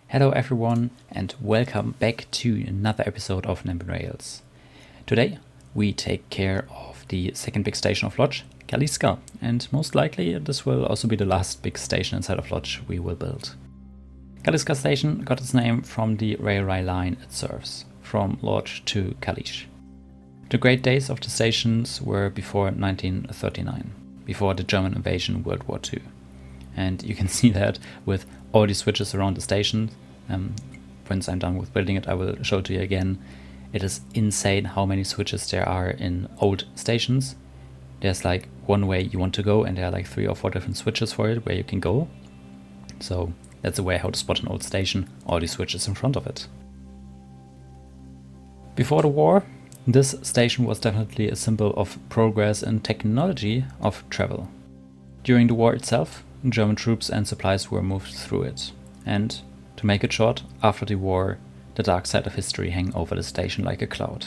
Hello everyone and welcome back to another episode of Nimby Rails. Today we take care of the second big station of Lodz, Kaliska, and most likely this will also be the last big station inside of Lodz we will build. Kaliska station got its name from the railway line it serves, from Lodz to Kalisz. The great days of the stations were before 1939, before the German invasion World War II. And you can see that with all these switches around the station. Once I'm done with building it, I will show it to you again. It is insane how many switches there are in old stations. There's like one way you want to go, and there are like 3 or 4 different switches for it where you can go. So that's a way how to spot an old station, all these switches in front of it. Before the war, this station was definitely a symbol of progress in technology of travel. During the war itself, German troops and supplies were moved through it. And, to make it short, after the war, the dark side of history hung over the station like a cloud.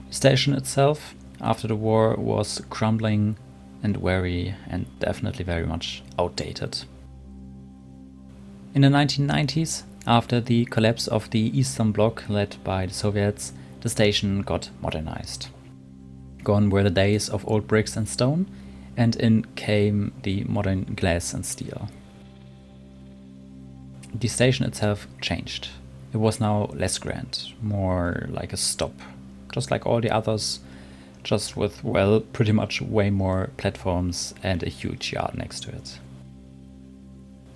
The station itself, after the war, was crumbling and weary and definitely very much outdated. In the 1990s, after the collapse of the Eastern Bloc led by the Soviets, the station got modernized. Gone were the days of old bricks and stone, and in came the modern glass and steel. The station itself changed. It was now less grand, more like a stop, just like all the others, just with, well, pretty much way more platforms and a huge yard next to it.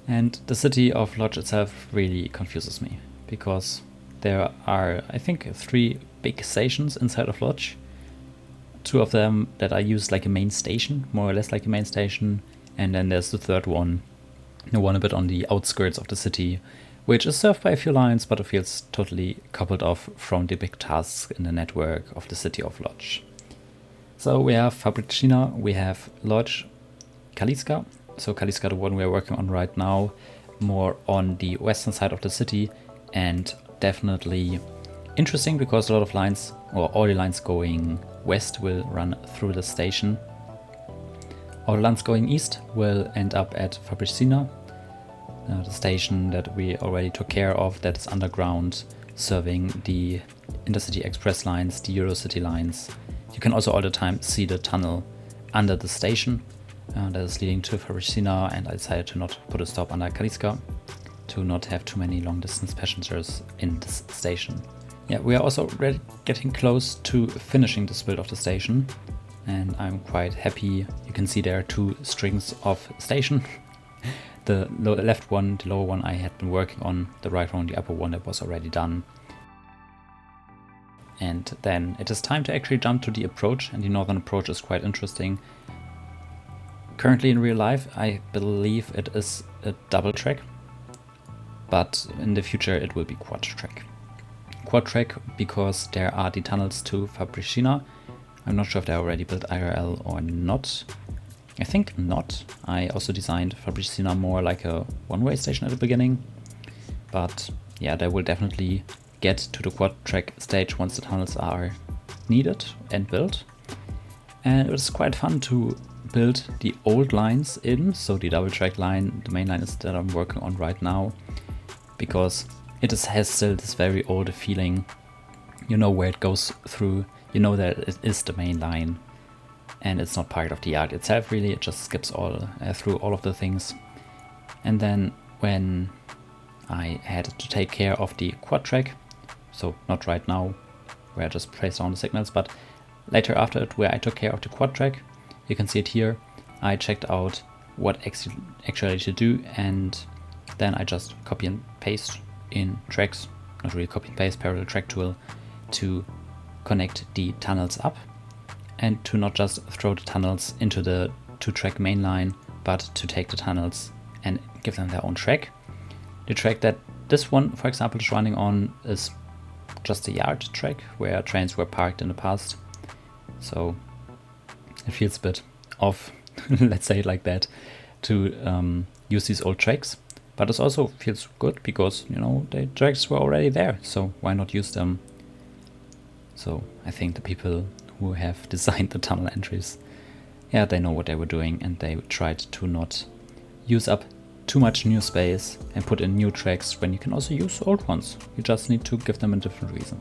And the city of Lodz itself really confuses me, because there are, I think, 3 big stations inside of Lodz. 2 of them that are used like a main station, more or less like a main station, and then there's the third one, the one a bit on the outskirts of the city, which is served by a few lines, but it feels totally coupled off from the big tasks in the network of the city of Lodz. So we have Fabricina, we have Lodz Kaliska, so Kaliska, the one we're working on right now, more on the western side of the city, and definitely interesting because a lot of lines, or all the lines going west will run through the station. All the lines going east will end up at Fabricina, the station that we already took care of, that is underground, serving the Intercity Express lines, the Eurocity lines. You can also all the time see the tunnel under the station that is leading to Fabricina, and I decided to not put a stop under Kaliska, to not have too many long distance passengers in this station. Yeah, we are also already getting close to finishing this build of the station, and I'm quite happy. You can see there are 2 strings of station. The left one, the lower one I had been working on, the right one, the upper one that was already done. And then it is time to actually jump to the approach, and the northern approach is quite interesting. Currently in real life, I believe it is a double track, but in the future it will be quad track. Quad track because there are the tunnels to Fabricina. I'm not sure if they're already built IRL or not. I think not. I also designed Fabricina more like a one-way station at the beginning. But yeah, they will definitely get to the quad track stage once the tunnels are needed and built. And it was quite fun to build the old lines in, so the double track line, the main line is that I'm working on right now, because has still this very old feeling. You know where it goes through, you know that it is the main line, and it's not part of the yard itself really, it just skips all through all of the things. And then when I had to take care of the quad track, so not right now where I just placed on the signals, but later after it where I took care of the quad track, you can see it here, I checked out what actually to do, and then I just copy and paste in tracks, not really copy and paste, parallel track tool, to connect the tunnels up, and to not just throw the tunnels into the 2-track main line, but to take the tunnels and give them their own track. The track that this one, for example, is running on is just a yard track where trains were parked in the past, so it feels a bit off, let's say it like that, to use these old tracks. But it also feels good because, you know, the tracks were already there, so why not use them? So I think the people who have designed the tunnel entries, yeah, they know what they were doing, and they tried to not use up too much new space and put in new tracks when you can also use old ones. You just need to give them a different reason.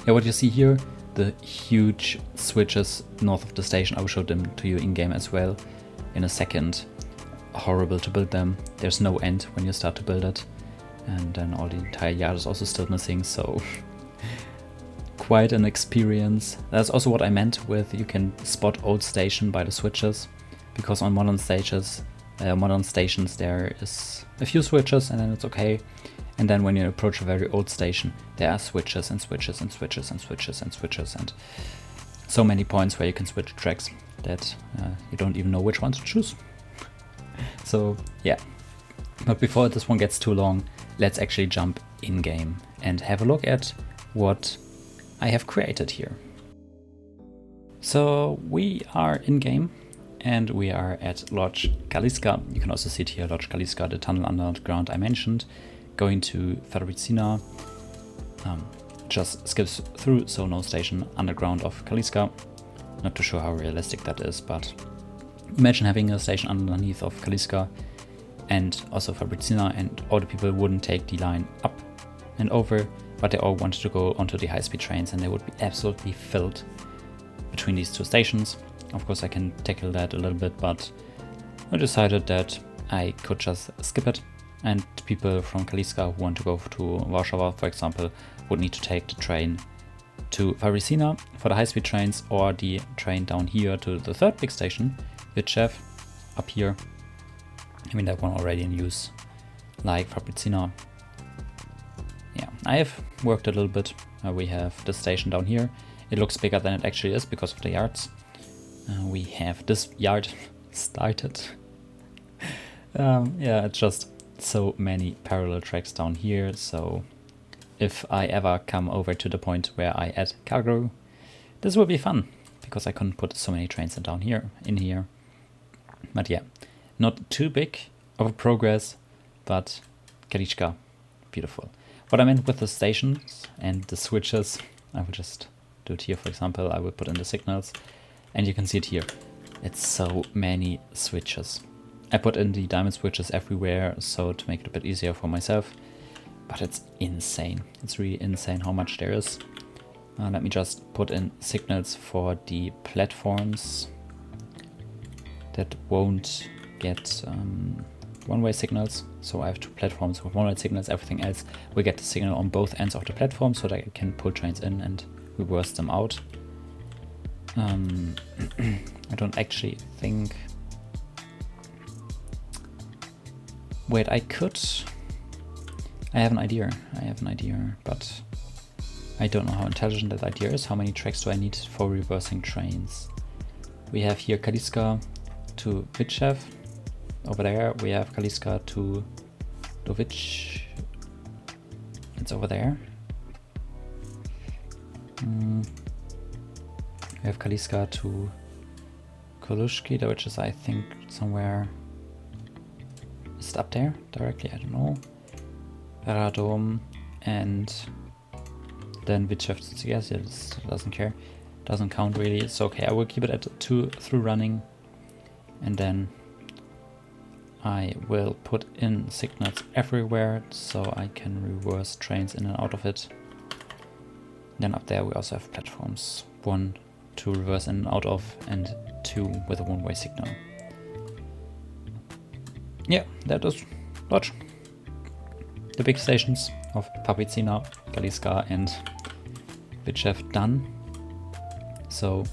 Yeah, what you see here, the huge switches north of the station, I will show them to you in game as well in a second. Horrible to build them. There's no end when you start to build it. And then all the entire yard is also still missing, so quite an experience. That's also what I meant with you can spot old station by the switches, because on modern stations there is a few switches and then it's okay. And then when you approach a very old station, there are switches and switches and switches and switches and switches and so many points where you can switch tracks that you don't even know which one to choose. So yeah, but before this one gets too long, let's actually jump in game and have a look at what I have created here. So we are in game and we are at Lodz Kaliska. You can also see it here, Lodz Kaliska, the tunnel underground I mentioned. Going to Fabricina, just skips through, so no station underground of Kaliska. Not too sure how realistic that is, but imagine having a station underneath of Kaliska and also Fabricina, and all the people wouldn't take the line up and over, but they all wanted to go onto the high-speed trains and they would be absolutely filled between these two stations. Of course I can tackle that a little bit, but I decided that I could just skip it. And people from Kaliska who want to go to Warsaw, for example, would need to take the train to Fabricina for the high-speed trains, or the train down here to the third big station, Witchew, up here. I mean, that one already in use, like Fabricina. Yeah, I have worked a little bit. We have this station down here. It looks bigger than it actually is because of the yards. We have this yard started. Yeah, it's just so many parallel tracks down here, so if I ever come over to the point where I add cargo, this will be fun, because I couldn't put so many trains in here. But yeah, not too big of a progress, but Kaliska, beautiful. What I meant with the stations and the switches, I will just do it here, for example. I will put in the signals, and you can see it here. It's so many switches. I put in the diamond switches everywhere, so to make it a bit easier for myself, but it's insane. It's really insane how much there is. Let me just put in signals for the platforms that won't get one-way signals. So I have two platforms with one-way signals. Everything else will get the signal on both ends of the platform, so that I can pull trains in and reverse them out. I don't actually think... Wait, I have an idea, but I don't know how intelligent that idea is. How many tracks do I need for reversing trains? We have here Kaliska to Witchew. Over there we have Kaliska to Dovich. It's over there. We have Kaliska to Kolushki, which is, I think, somewhere... Is it up there directly? I don't know. Radom and then Witchew to yes, it doesn't care. Doesn't count really. It's okay. I will keep it at 2 through running, and then I will put in signals everywhere so I can reverse trains in and out of it. Then up there we also have platforms. 1 to reverse in and out of, and 2 with a one-way signal. Yeah, that is Lodz. The big stations of Fabricina, Kaliska and Witchew done. So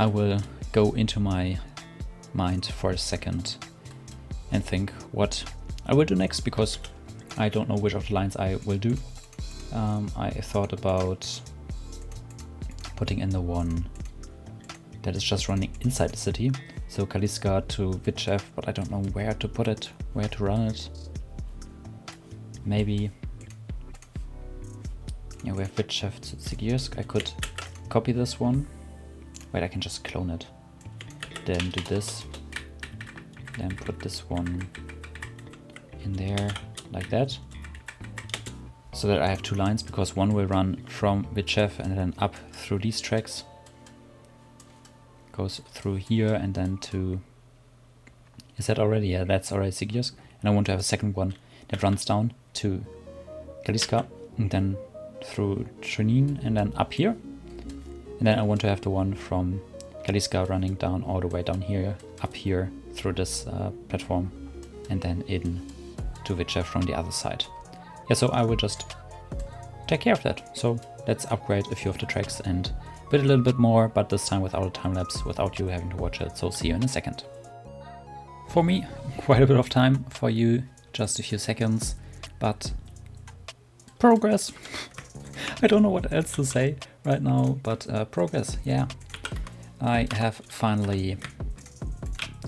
I will go into my mind for a second and think what I will do next, because I don't know which of the lines I will do. I thought about putting in the one that is just running inside the city. So Kaliska to Witchew, but I don't know where to put it, where to run it. Maybe, yeah, we have Witchew to Sigirsk. I could copy this one. Wait, I can just clone it. Then do this. Then put this one in there, like that. So that I have 2 lines, because one will run from Witchew and then up through these tracks. Goes through here and then to Is that already? Yeah, that's already Sigios. And I want to have a second one that runs down to Kaliska and then through Chunin and then up here. And then I want to have the one from Kaliska running down all the way down here, up here through this platform and then in to Witcher from the other side. Yeah, so I will just take care of that. So let's upgrade a few of the tracks and build a little bit more, but this time without a time lapse, without you having to watch it. So see you in a second. For me, quite a bit of time. For you, just a few seconds, but progress. I don't know what else to say right now, but progress, yeah. I have finally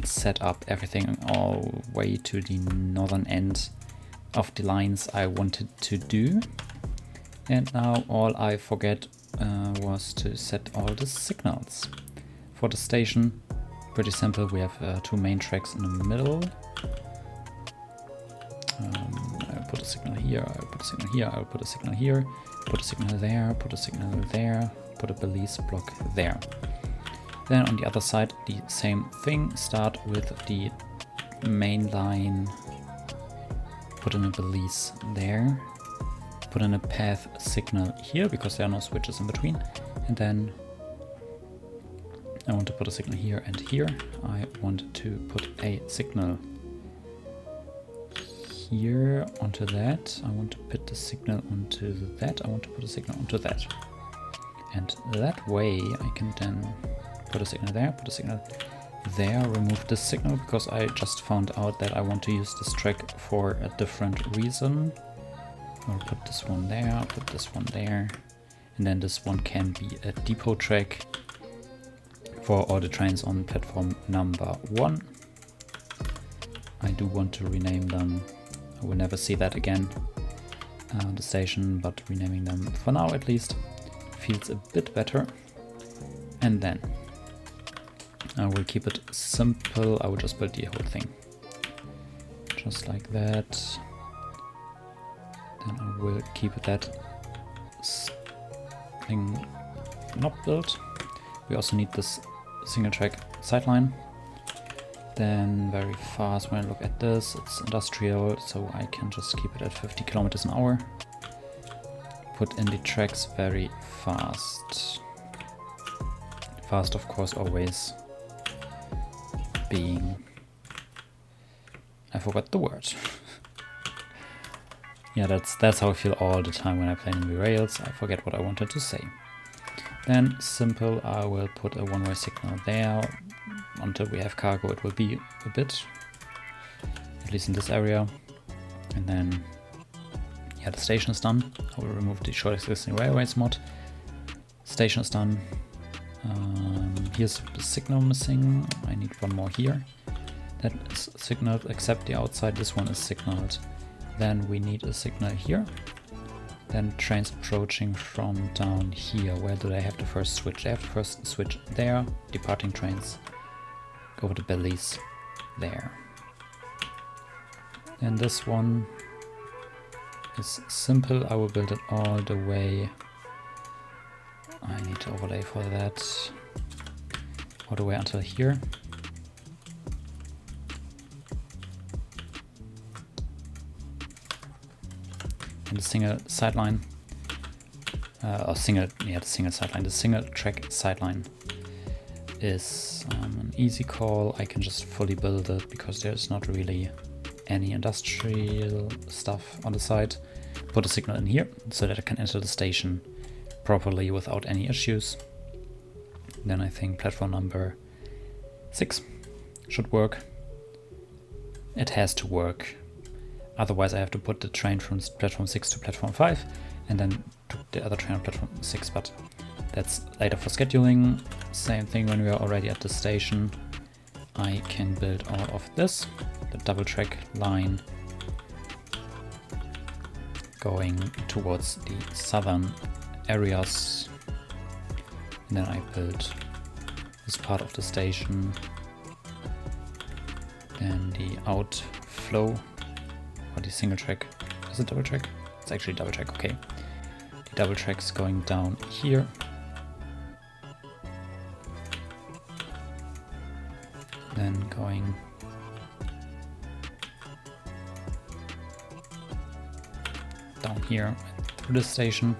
set up everything all the way to the northern end of the lines I wanted to do. And now all I forget was to set all the signals. For the station, pretty simple, we have two main tracks in the middle. I'll put a signal here, I'll put a signal here, I'll put a signal here, put a signal there, put a signal there, put a police block there. Then on the other side, the same thing, start with the main line, put in a police there, put in a path signal here, because there are no switches in between, and then I want to put a signal here and here. I want to put a signal here onto that. I want to put the signal onto that. I want to put a signal onto that. And that way I can then put a signal there, put a signal there, remove this signal because I just found out that I want to use this track for a different reason. I'll put this one there, put this one there, and then this one can be a depot track for all the trains on platform number 1. I do want to rename them. I will never see that again, the station, but renaming them for now at least feels a bit better. And then I will keep it simple. I will just build the whole thing just like that. Then I will keep that thing not built. We also need this single track sideline. Then very fast, when I look at this, it's industrial, so I can just keep it at 50 kilometers an hour. Put in the tracks very fast. Fast, of course, always being... I forgot the word. Yeah, that's how I feel all the time when I play Nimby Rails. I forget what I wanted to say. Then simple, I will put a one-way signal there. Until we have cargo, it will be a bit, at least in this area. And then, yeah, the station is done. I will remove the short existing railways mod. Station is done. Here's the signal missing. I need one more here. That is signaled except the outside. This one is signaled. Then we need a signal here. Then trains approaching from down here. Where do they have the first switch? They have the first switch there. Departing trains go to Belize there. And this one is simple. I will build it all the way. I need to overlay for that. All the way until here. And the single sideline, the single sideline, the single track sideline is an easy call. I can just fully build it because there's not really any industrial stuff on the side. Put a signal in here so that I can enter the station properly without any issues. Then I think platform number 6 should work. It has to work. Otherwise I have to put the train from platform 6 to platform 5 and then to the other train on platform 6, but that's later for scheduling. Same thing when we are already at the station. I can build all of this, the double track line going towards the southern areas. And then I build this part of the station. Then the outflow for the single track. Is it double track? It's actually double track, okay. The double track's going down here. Then going down here through this station.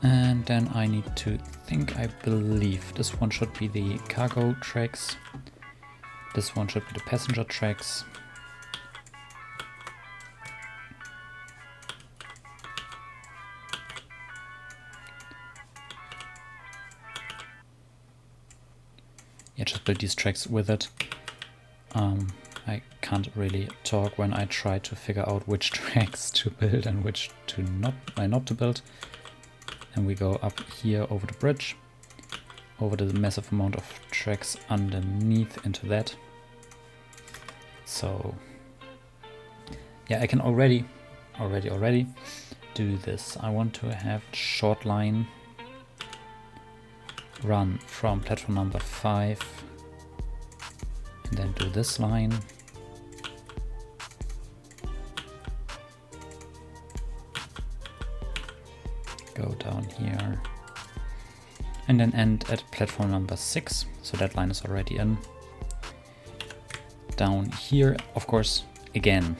And then I need to think, I believe this one should be the cargo tracks. This one should be the passenger tracks. Yeah, just build these tracks with it. I can't really talk when I try to figure out which tracks to build and which to not to build. And we go up here over the bridge, over the massive amount of tracks underneath into that. So yeah, I can already do this. I want to have a short line run from platform number 5 and then do this line. Go down here and then end at platform number 6. So that line is already in. Down here, of course, again,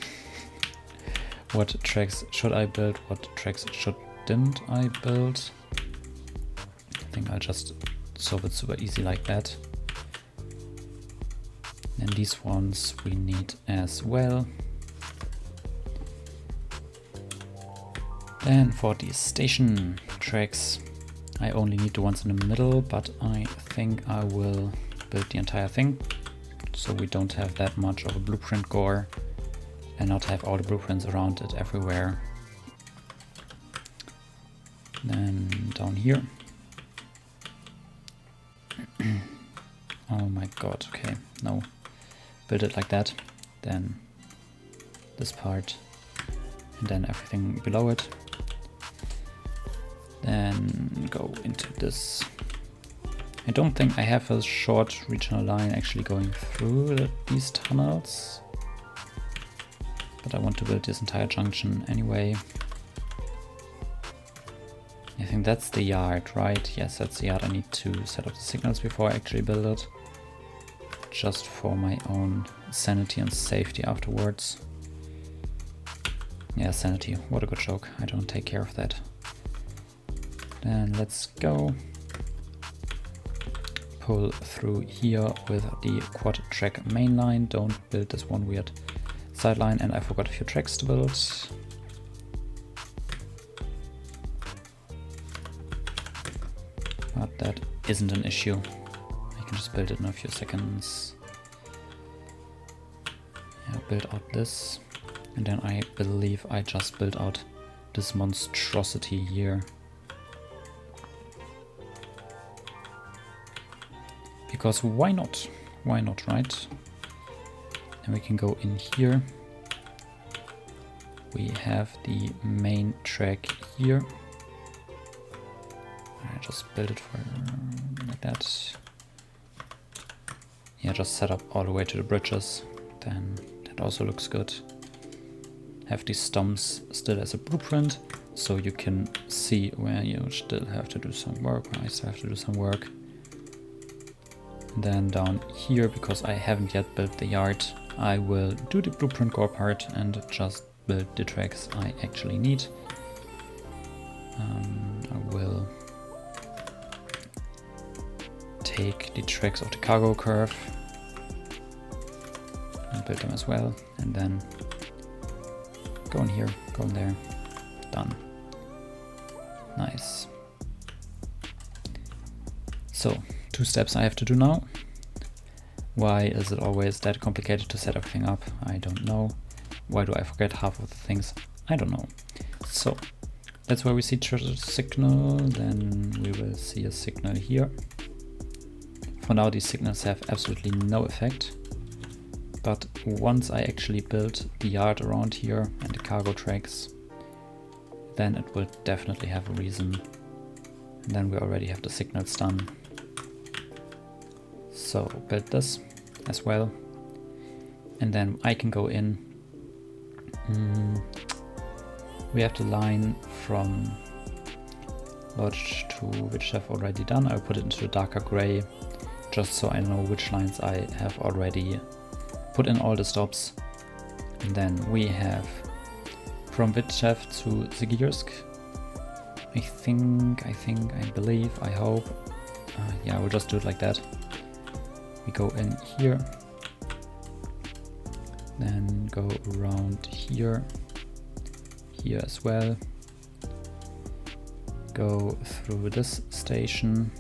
what tracks should I build? What tracks shouldn't I build? I think I'll just solve it super easy like that. And these ones we need as well. Then for the station tracks, I only need the ones in the middle, but I think I will build the entire thing, so we don't have that much of a blueprint gore and not have all the blueprints around it everywhere. Then down here. Oh my god, okay, no. Build it like that, then this part, and then everything below it. Then go into this. I don't think I have a short regional line actually going through these tunnels, but I want to build this entire junction anyway. I think that's the yard, right? Yes, that's the yard. I need to set up the signals before I actually build it, just for my own sanity and safety afterwards. Yeah, sanity, what a good joke. I don't take care of that. Then let's go. Pull through here with the quad track main line. Don't build this one weird sideline, and I forgot a few tracks to build. But that isn't an issue. I can just build it in a few seconds. Yeah, build out this. And then I believe I just built out this monstrosity here. Because why not? Why not, right? And we can go in here. We have the main track here. I just build it for like that. Yeah, just set up all the way to the bridges. Then that also looks good. Have these stumps still as a blueprint, so you can see where you still have to do some work, where I still have to do some work. And then down here, because I haven't yet built the yard, I will do the blueprint core part and just build the tracks I actually need. I will take the tracks of the cargo curve and build them as well, and then go in here, go in there, done. Nice. So, 2 steps I have to do now. Why is it always that complicated to set everything up? I don't know. Why do I forget half of the things? I don't know. So, that's where we see treasure signal, then we will see a signal here. For now these signals have absolutely no effect. But once I actually build the yard around here and the cargo tracks, then it will definitely have a reason. And then we already have the signals done. So build this as well. And then I can go in. We have the line from Lodz to which I've already done. I'll put it into the darker gray, just so I know which lines I have already put in all the stops. And then we have from Witchev to Sigirsk. I believe, I hope. Yeah, we'll just do it like that. We go in here, then go around here, here as well. Go through this station,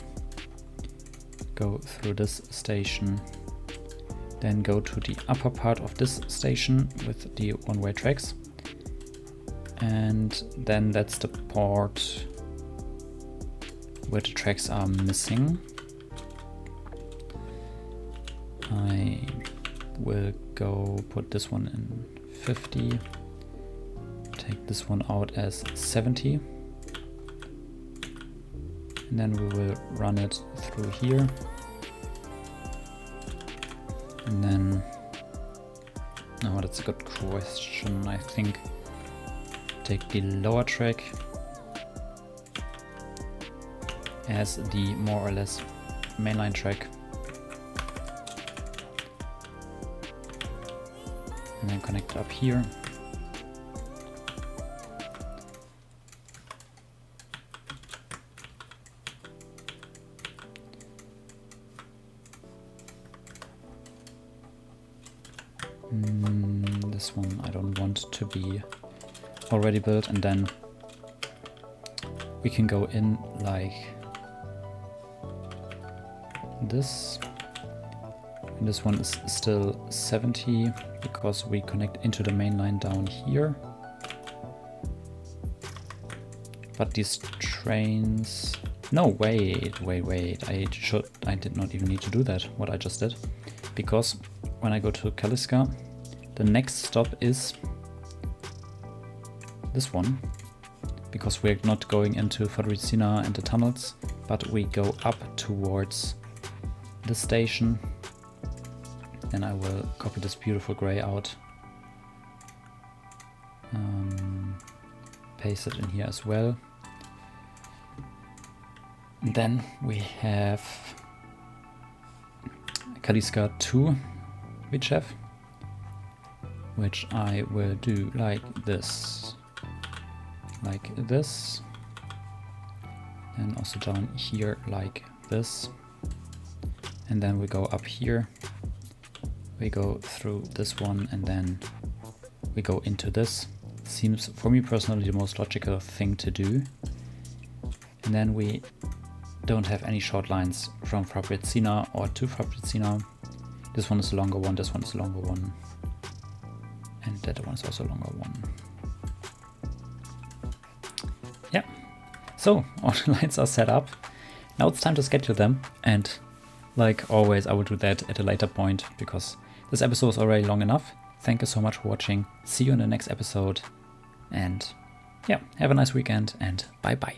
go through this station, then go to the upper part of this station with the one-way tracks. And then that's the part where the tracks are missing. I will go put this one in 50, take this one out as 70, and then we will run it through here. And then, oh, that's a good question. I think take the lower track as the more or less mainline track, and then connect it up here. This one I don't want to be already built, and then we can go in like this. And this one is still 70 because we connect into the main line down here. But these trains, no, wait, I did not even need to do that, what I just did, because when I go to Kaliska, the next stop is this one, because we're not going into Fadricina and the tunnels, but we go up towards the station. Then I will copy this beautiful gray out, paste it in here as well. And then we have Kaliska 2 Witchev, which I will do like this, and also down here like this. And then we go up here, we go through this one, and then we go into this. Seems for me personally the most logical thing to do. And then we don't have any short lines from Fabrizina or to Fabrizina. This one is a longer one, this one is a longer one, and that one is also a longer one. Yeah, so all the lines are set up. Now it's time to schedule them, and like always I will do that at a later point because this episode is already long enough. Thank you so much for watching. See you in the next episode, and yeah, have a nice weekend, and bye bye.